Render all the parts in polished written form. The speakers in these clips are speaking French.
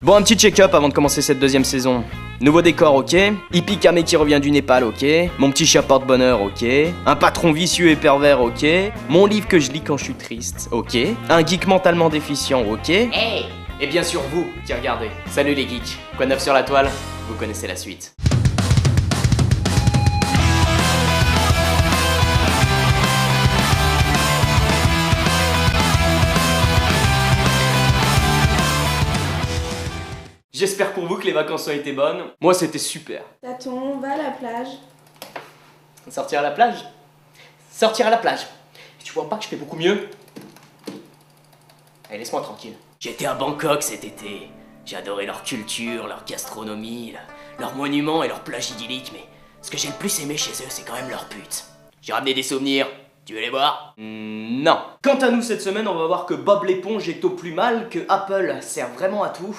Bon, un petit check-up avant de commencer cette deuxième saison. Nouveau décor, ok. Hippie camé qui revient du Népal, ok. Mon petit chat porte-bonheur, ok. Un patron vicieux et pervers, ok. Mon livre que je lis quand je suis triste, ok. Un geek mentalement déficient, ok. Hey! Et bien sûr vous qui regardez. Salut les geeks. Quoi de neuf sur la toile? Vous connaissez la suite. J'espère pour vous que les vacances ont été bonnes. Moi, c'était super. Taton, on va à la plage. Sortir à la plage? Sortir à la plage. Tu vois pas que je fais beaucoup mieux? Allez, laisse-moi tranquille. J'étais à Bangkok cet été. J'ai adoré leur culture, leur gastronomie, leurs monuments et leurs plages idylliques, mais ce que j'ai le plus aimé chez eux, c'est quand même leurs putes. J'ai ramené des souvenirs. Tu veux les voir? Non. Quant à nous, cette semaine, on va voir que Bob l'éponge est au plus mal, que Apple sert vraiment à tout,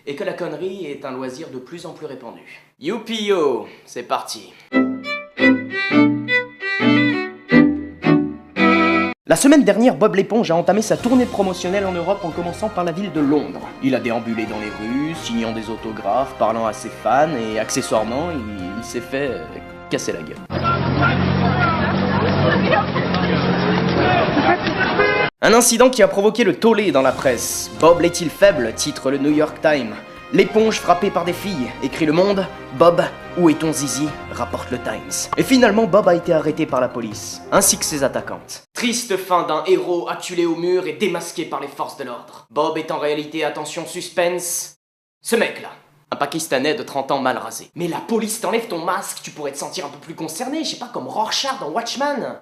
et que la connerie est un loisir de plus en plus répandu. Youpi yo, c'est parti. La semaine dernière, Bob l'éponge a entamé sa tournée promotionnelle en Europe en commençant par la ville de Londres. Il a déambulé dans les rues, signant des autographes, parlant à ses fans et accessoirement, il s'est fait casser la gueule. Un incident qui a provoqué le tollé dans la presse. Bob l'est-il faible, titre le New York Times. L'éponge frappée par des filles, écrit Le Monde. Bob, où est ton zizi, rapporte le Times. Et finalement, Bob a été arrêté par la police, ainsi que ses attaquantes. Triste fin d'un héros acculé au mur et démasqué par les forces de l'ordre. Bob est en réalité, attention suspense, ce mec-là. Un Pakistanais de 30 ans mal rasé. Mais la police t'enlève ton masque, tu pourrais te sentir un peu plus concerné, je sais pas, comme Rorschach dans Watchmen.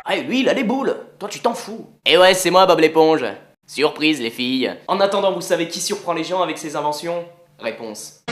Ah, lui, il a les boules. Toi, tu t'en fous. Et ouais, c'est moi, Bob l'éponge. Surprise, les filles. En attendant, vous savez qui surprend les gens avec ses inventions? Réponse.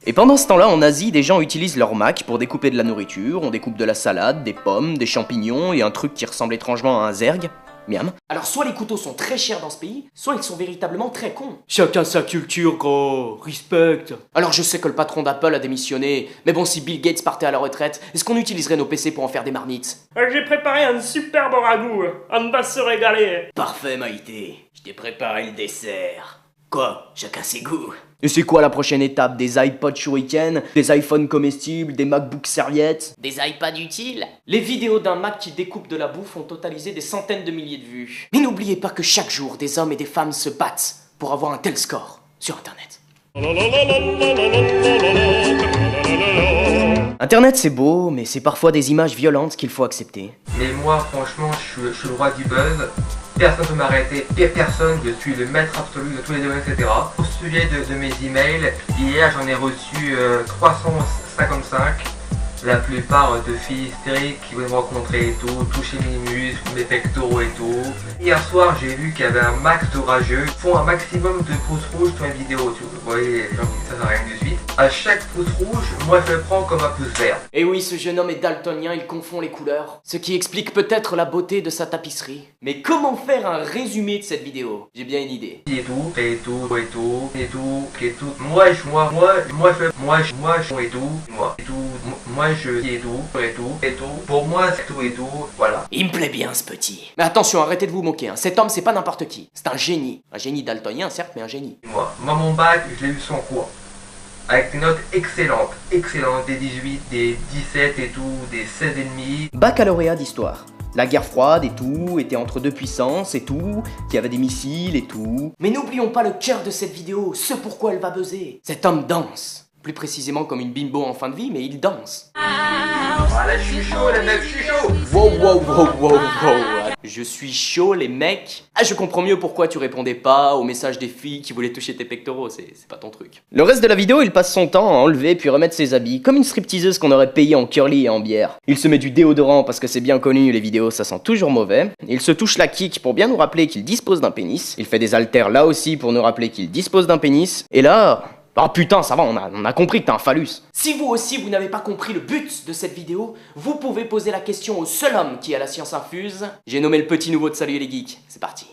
Et pendant ce temps-là, en Asie, des gens utilisent leur Mac pour découper de la nourriture. On découpe de la salade, des pommes, des champignons et un truc qui ressemble étrangement à un zerg. Miam. Alors soit les couteaux sont très chers dans ce pays, soit ils sont véritablement très cons. Chacun sa culture, gros. Respect. Alors je sais que le patron d'Apple a démissionné, mais bon, si Bill Gates partait à la retraite, est-ce qu'on utiliserait nos PC pour en faire des marmites? J'ai préparé un superbe ragoût, on va se régaler. Parfait, Maïté. Je t'ai préparé le dessert. Quoi? Chacun ses goûts. Et c'est quoi la prochaine étape? Des iPods Shuriken, des iPhones comestibles, des MacBooks serviettes? Des iPads utiles? Les vidéos d'un Mac qui découpe de la bouffe ont totalisé des centaines de milliers de vues. Mais n'oubliez pas que chaque jour, des hommes et des femmes se battent pour avoir un tel score sur Internet. Internet c'est beau, mais c'est parfois des images violentes qu'il faut accepter. Mais moi franchement je suis le roi du buzz, personne ne peut m'arrêter, personne, je suis le maître absolu de tous les domaines, etc. Au sujet de mes emails, hier j'en ai reçu 355, la plupart de filles hystériques qui voulaient me rencontrer et tout, toucher mes muscles, mes pectoraux et tout. Hier soir j'ai vu qu'il y avait un max de rageux, qui font un maximum de pouces rouges sur mes vidéos, vous voyez les gens qui disent ça rien de suite. À chaque pouce rouge, moi je le prends comme un pouce vert. Et oui, ce jeune homme est daltonien, il confond les couleurs. Ce qui explique peut-être la beauté de sa tapisserie. Mais comment faire un résumé de cette vidéo? J'ai bien une idée. Et tout. Pour moi, c'est tout et tout, voilà. Il me plaît bien ce petit. Mais attention, arrêtez de vous moquer, hein. Cet homme c'est pas n'importe qui. C'est un génie. Un génie daltonien certes, mais un génie. Moi mon bac, je l'ai eu sans cours. Avec des notes excellentes, des 18, des 17 et tout, des 16,5. Baccalauréat d'histoire. La guerre froide et tout, était entre deux puissances et tout, qu'il y avait des missiles et tout. Mais n'oublions pas le cœur de cette vidéo, ce pourquoi elle va buzzer. Cet homme danse. Plus précisément comme une bimbo en fin de vie, mais il danse. Voilà, je suis chaud les mecs, je suis chaud. Wow. Je suis chaud les mecs. Ah, je comprends mieux pourquoi tu répondais pas aux messages des filles qui voulaient toucher tes pectoraux, c'est pas ton truc. Le reste de la vidéo, il passe son temps à enlever puis remettre ses habits, comme une stripteaseuse qu'on aurait payée en curly et en bière. Il se met du déodorant parce que c'est bien connu, les vidéos ça sent toujours mauvais. Il se touche la kick pour bien nous rappeler qu'il dispose d'un pénis. Il fait des haltères là aussi pour nous rappeler qu'il dispose d'un pénis. Et là... Oh putain, ça va, on a compris que t'as un phallus. Si vous aussi, vous n'avez pas compris le but de cette vidéo, vous pouvez poser la question au seul homme qui a la science infuse. J'ai nommé le petit nouveau de Salut les geeks. C'est parti.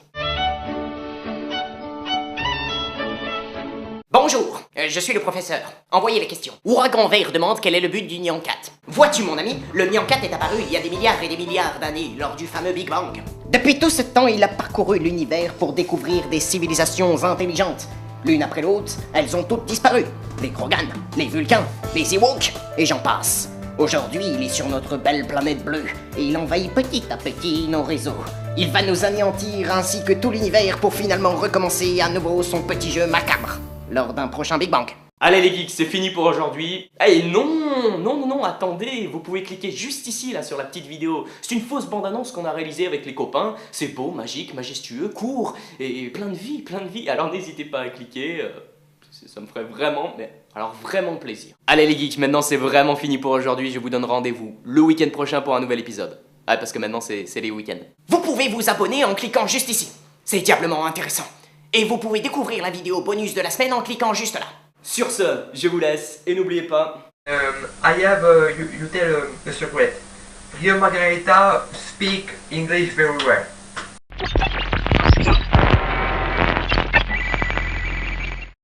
Bon, Bonjour, je suis le professeur. Envoyez les questions. Ouragan Vert demande quel est le but du Nyan-Cat. Vois-tu mon ami, le Nyan-Cat est apparu il y a des milliards et des milliards d'années lors du fameux Big Bang. Depuis tout ce temps, il a parcouru l'univers pour découvrir des civilisations intelligentes. L'une après l'autre, elles ont toutes disparu. Les Krogan, les Vulcains, les Ewoks, et j'en passe. Aujourd'hui, il est sur notre belle planète bleue, et il envahit petit à petit nos réseaux. Il va nous anéantir ainsi que tout l'univers pour finalement recommencer à nouveau son petit jeu macabre, lors d'un prochain Big Bang. Allez les geeks, c'est fini pour aujourd'hui. Eh non, attendez, vous pouvez cliquer juste ici là sur la petite vidéo. C'est une fausse bande-annonce qu'on a réalisée avec les copains. C'est beau, magique, majestueux, court et plein de vie. Alors n'hésitez pas à cliquer, ça me ferait vraiment, mais alors vraiment plaisir. Allez les geeks, maintenant c'est vraiment fini pour aujourd'hui. Je vous donne rendez-vous le week-end prochain pour un nouvel épisode. Ah, parce que maintenant c'est les week-ends. Vous pouvez vous abonner en cliquant juste ici. C'est diablement intéressant. Et vous pouvez découvrir la vidéo bonus de la semaine en cliquant juste là. Sur ce, je vous laisse et n'oubliez pas... I have you tell Mr. Brett. Rio Margarita speak English very well.